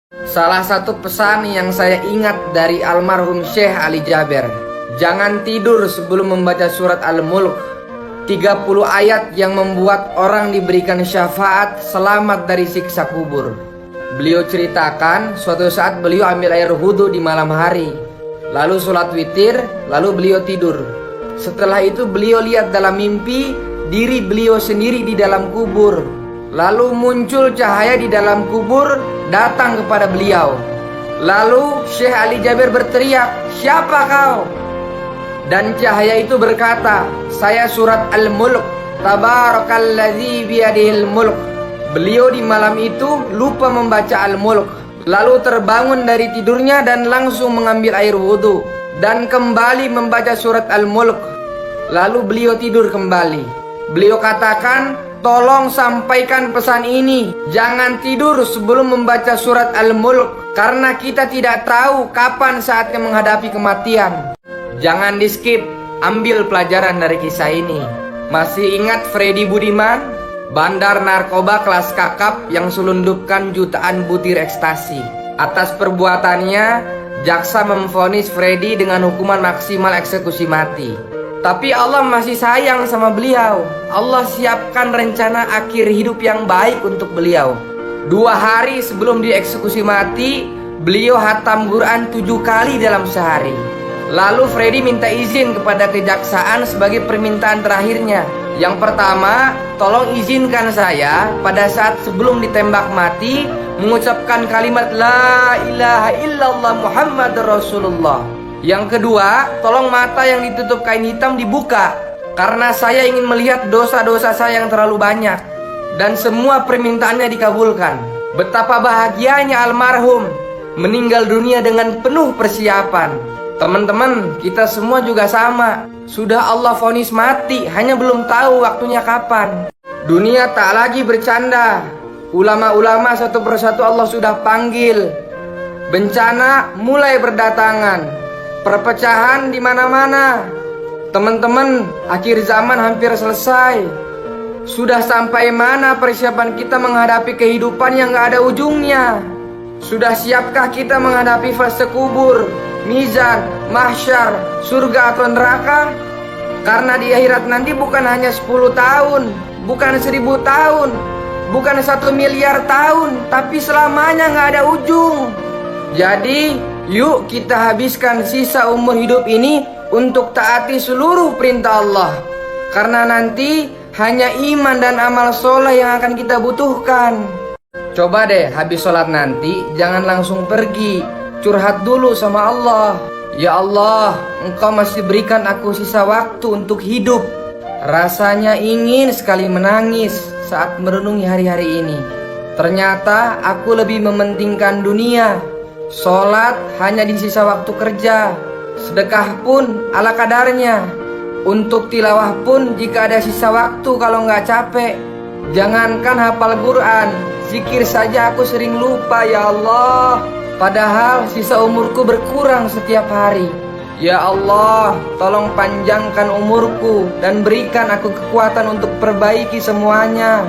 Salah satu pesan yang saya ingat dari almarhum Syekh Ali Jaber, jangan tidur sebelum membaca surat Al-Mulk. 30 ayat yang membuat orang diberikan syafaat selamat dari siksa kubur. Beliau ceritakan suatu saat beliau ambil air wudhu di malam hari, lalu sholat witir, lalu beliau tidur. Setelah itu beliau lihat dalam mimpi diri beliau sendiri di dalam kubur. Lalu muncul cahaya di dalam kubur datang kepada beliau. Lalu Syekh Ali Jaber berteriak, "Siapa kau?" Dan cahaya itu berkata, "Saya surat Al-Mulk, Tabarakalladzi biyadihil mulk." Beliau di malam itu lupa membaca Al-Mulk, lalu terbangun dari tidurnya dan langsung mengambil air wudhu dan kembali membaca surat Al-Mulk. Lalu beliau tidur kembali. Beliau katakan, "Tolong sampaikan pesan ini, jangan tidur sebelum membaca surat Al-Mulk, karena kita tidak tahu kapan saatnya menghadapi kematian." Jangan di skip, ambil pelajaran dari kisah ini. Masih ingat Freddy Budiman, bandar narkoba kelas kakap yang selundupkan jutaan butir ekstasi? Atas perbuatannya, jaksa memvonis Freddy dengan hukuman maksimal eksekusi mati. Tapi Allah masih sayang sama beliau. Allah siapkan rencana akhir hidup yang baik untuk beliau. 2 hari sebelum dieksekusi mati, beliau hatam Quran 7 kali dalam sehari. Lalu Freddy minta izin kepada kejaksaan sebagai permintaan terakhirnya. Yang pertama, tolong izinkan saya pada saat sebelum ditembak mati mengucapkan kalimat La ilaha illallah Muhammad Rasulullah. Yang kedua, tolong mata yang ditutup kain hitam dibuka, karena saya ingin melihat dosa-dosa saya yang terlalu banyak. Dan semua permintaannya dikabulkan. Betapa bahagianya almarhum meninggal dunia dengan penuh persiapan. Teman-teman, kita semua juga sama. Sudah Allah vonis mati, hanya belum tahu waktunya kapan. Dunia tak lagi bercanda. Ulama-ulama satu persatu Allah sudah panggil. Bencana mulai berdatangan. Perpecahan di mana-mana. Teman-teman, akhir zaman hampir selesai. Sudah sampai mana persiapan kita menghadapi kehidupan yang gak ada ujungnya? Sudah siapkah kita menghadapi fase kubur, mizan, mahsyar, surga atau neraka? Karena di akhirat nanti bukan hanya 10 tahun, bukan 1000 tahun, bukan 1 miliar tahun, tapi selamanya gak ada ujung. Jadi yuk kita habiskan sisa umur hidup ini untuk taati seluruh perintah Allah. Karena nanti hanya iman dan amal soleh yang akan kita butuhkan. Coba deh habis sholat nanti jangan langsung pergi, curhat dulu sama Allah. Ya Allah, Engkau masih berikan aku sisa waktu untuk hidup. Rasanya ingin sekali menangis saat merenungi hari-hari ini. Ternyata aku lebih mementingkan dunia. Sholat hanya di sisa waktu kerja, sedekah pun ala kadarnya. Untuk tilawah pun jika ada sisa waktu kalau nggak capek. Jangankan hafal Quran, zikir saja aku sering lupa ya Allah. Padahal sisa umurku berkurang setiap hari. Ya Allah, tolong panjangkan umurku dan berikan aku kekuatan untuk perbaiki semuanya.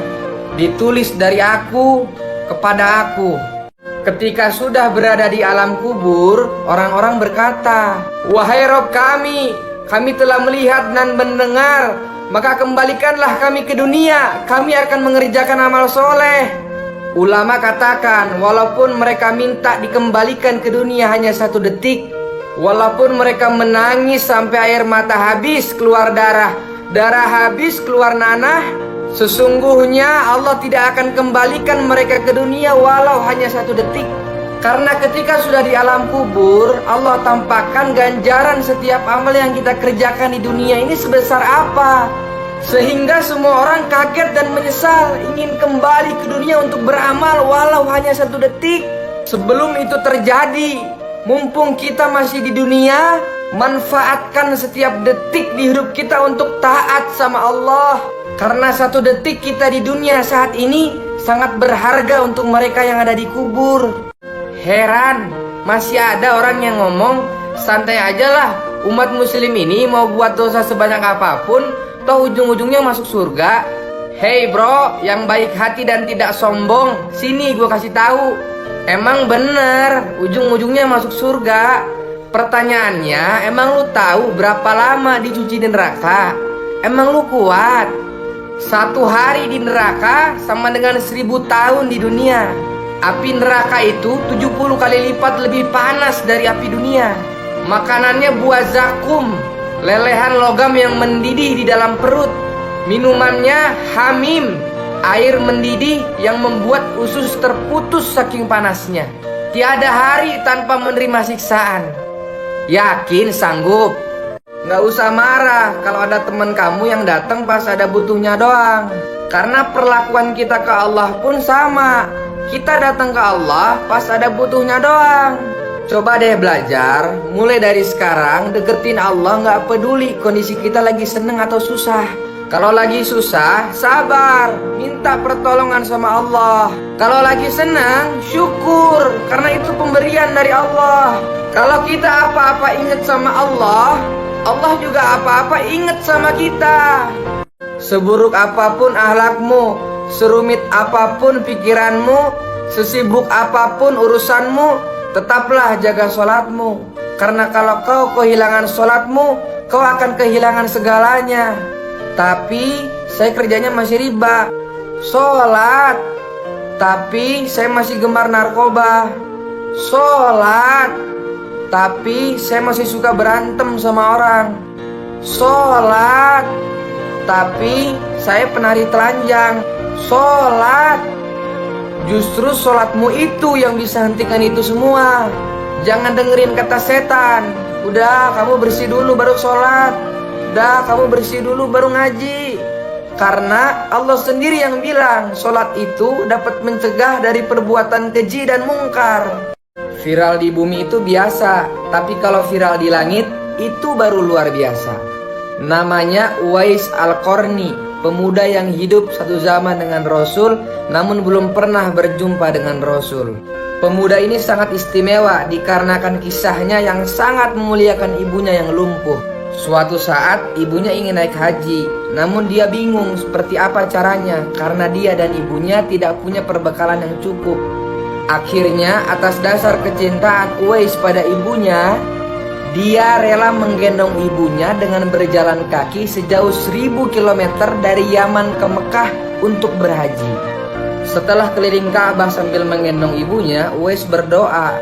Ditulis dari aku kepada aku. Ketika sudah berada di alam kubur, orang-orang berkata, "Wahai Rob kami telah melihat dan mendengar, maka kembalikanlah kami ke dunia, kami akan mengerjakan amal soleh." Ulama katakan, walaupun mereka minta dikembalikan ke dunia hanya 1 detik, walaupun mereka menangis sampai air mata habis keluar darah habis keluar nanah, sesungguhnya Allah tidak akan kembalikan mereka ke dunia walau hanya 1 detik. Karena ketika sudah di alam kubur, Allah tampakkan ganjaran setiap amal yang kita kerjakan di dunia ini sebesar apa, sehingga semua orang kaget dan menyesal, ingin kembali ke dunia untuk beramal walau hanya 1 detik. Sebelum itu terjadi, mumpung kita masih di dunia, manfaatkan setiap detik di hidup kita untuk taat sama Allah. Karena 1 detik kita di dunia saat ini sangat berharga untuk mereka yang ada di kubur. Heran, masih ada orang yang ngomong, santai aja lah, umat muslim ini mau buat dosa sebanyak apapun, toh ujung-ujungnya masuk surga. Hey bro, yang baik hati dan tidak sombong, sini gue kasih tahu. Emang bener, ujung-ujungnya masuk surga. Pertanyaannya, emang lu tahu berapa lama dicuci di neraka? Emang lu kuat? 1 hari di neraka sama dengan 1000 tahun di dunia. Api neraka itu 70 kali lipat lebih panas dari api dunia. Makanannya buah zakum, lelehan logam yang mendidih di dalam perut. Minumannya hamim, air mendidih yang membuat usus terputus saking panasnya. Tiada hari tanpa menerima siksaan. Yakin sanggup? Nggak usah marah kalau ada teman kamu yang datang pas ada butuhnya doang. Karena perlakuan kita ke Allah pun sama. Kita datang ke Allah pas ada butuhnya doang. Coba deh belajar, mulai dari sekarang deketin Allah, nggak peduli kondisi kita lagi seneng atau susah. Kalau lagi susah, sabar, minta pertolongan sama Allah. Kalau lagi senang, syukur, karena itu pemberian dari Allah. Kalau kita apa-apa ingat sama Allah, Allah juga apa-apa ingat sama kita. Seburuk apapun ahlakmu, serumit apapun pikiranmu, sesibuk apapun urusanmu, tetaplah jaga sholatmu. Karena kalau kau kehilangan sholatmu, kau akan kehilangan segalanya. Tapi saya kerjanya masih riba. Sholat, tapi saya masih gemar narkoba. Sholat, tapi saya masih suka berantem sama orang. Sholat, tapi saya penari telanjang. Sholat, justru sholatmu itu yang bisa hentikan itu semua. Jangan dengerin kata setan. Udah, kamu bersih dulu baru sholat. Udah, kamu bersih dulu baru ngaji. Karena Allah sendiri yang bilang sholat itu dapat mencegah dari perbuatan keji dan mungkar. Viral di bumi itu biasa, tapi kalau viral di langit itu baru luar biasa. Namanya Uwais Al-Qarni, pemuda yang hidup satu zaman dengan Rasul namun belum pernah berjumpa dengan Rasul. Pemuda ini sangat istimewa dikarenakan kisahnya yang sangat memuliakan ibunya yang lumpuh. Suatu saat ibunya ingin naik haji, namun dia bingung seperti apa caranya karena dia dan ibunya tidak punya perbekalan yang cukup. Akhirnya atas dasar kecintaan Uwais pada ibunya, dia rela menggendong ibunya dengan berjalan kaki sejauh 1000 km dari Yaman ke Mekah untuk berhaji. Setelah keliling Ka'bah sambil menggendong ibunya, Uwais berdoa,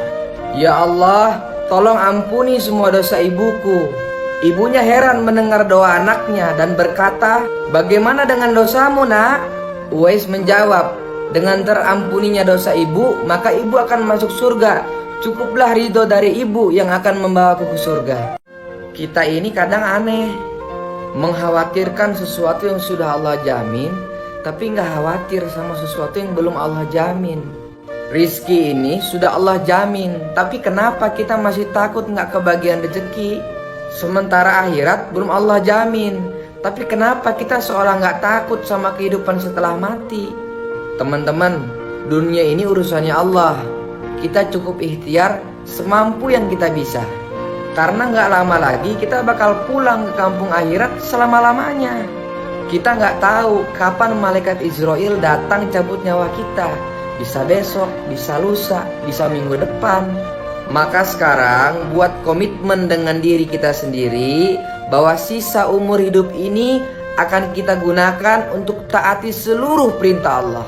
"Ya Allah, tolong ampuni semua dosa ibuku." Ibunya heran mendengar doa anaknya dan berkata, "Bagaimana dengan dosamu, nak?" Uwais menjawab, "Dengan terampuninya dosa ibu, maka ibu akan masuk surga. Cukuplah ridho dari ibu yang akan membawaku ke surga." Kita ini kadang aneh, mengkhawatirkan sesuatu yang sudah Allah jamin, tapi nggak khawatir sama sesuatu yang belum Allah jamin. Rizki ini sudah Allah jamin, tapi kenapa kita masih takut nggak kebagian rezeki? Sementara akhirat belum Allah jamin, tapi kenapa kita seolah nggak takut sama kehidupan setelah mati? Teman-teman, dunia ini urusannya Allah. Kita cukup ikhtiar semampu yang kita bisa. Karena nggak lama lagi kita bakal pulang ke kampung akhirat selama-lamanya. Kita nggak tahu kapan malaikat Israel datang cabut nyawa kita. Bisa besok, bisa lusa, bisa minggu depan. Maka sekarang buat komitmen dengan diri kita sendiri bahwa sisa umur hidup ini akan kita gunakan untuk taati seluruh perintah Allah.